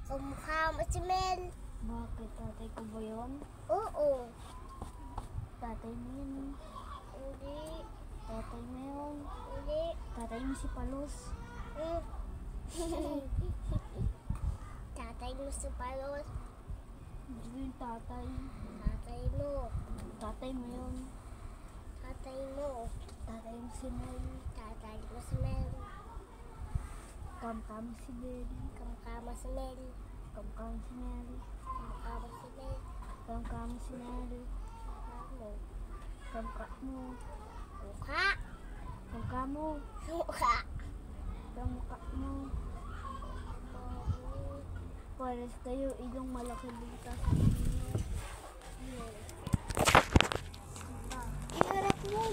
Kamukha mo si Mel. Bakit? Tatay ko ba yun? Oo. Tatay mo yun. Hindi. Tatay mo yun. Hindi. Tatay mo si Palos. Tatay mo si Palos. Hindi ko yung tatay. Tatay mo. Tatay mo yun. Tatay mo. Tatay mo si Mel. Tatay mo si Mel. Kamkam si Bel. Kamukha mo si Mel. Kamkam si Mel. Kamukha mo si Mel. Kamkam si Mel. Kamukha mo. Kamka mo. Mukha. Kamka mo. Mukha. Kamka mo. Pares kayo, ilong malaki dito sa inyo. Iharap mo.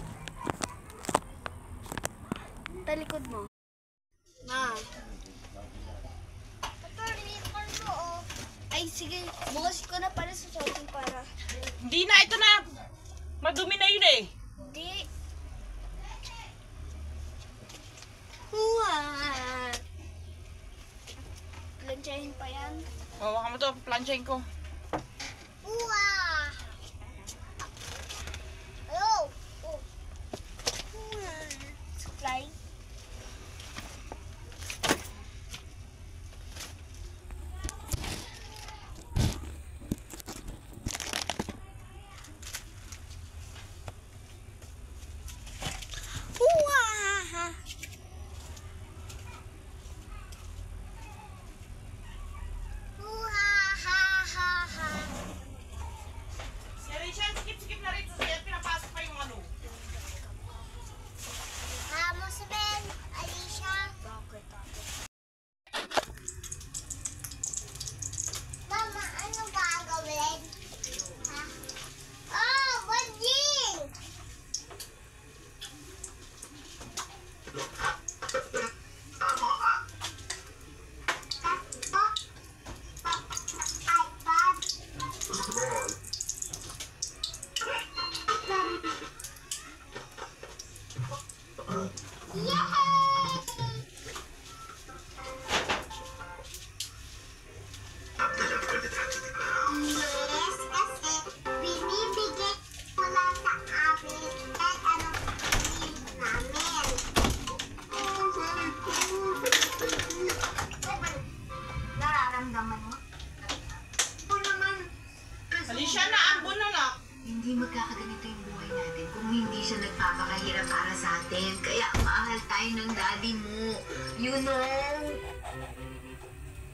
Talikod mo. Ma. Ito, lipon mo, oh. Ay, sige. Bukas ko na para sa shopping para. Hindi na, ito na. Madumi na yun eh. Di. Huwa. Lansyahin pa yan. Hawakan mo to, plansyahin ko. Uwa! Hello! Oh. Supply. Si Alicia, sikip-sikip na rin. Kasi pinapasok pa yung ano. Kamo si Ben, Alicia. Bakit? Mama, ano gagawin? Ha? Oh, banding! Yes, kasi binibigay ko lang sa amin kahit anong piliin namin. Nararamdaman mo? O naman, Alicia, naambon na na. hindi magkakaganito yung buhay natin kung hindi siya nagpapakahirap para sa atin. Kaya mahal tayo ng daddy mo. You know?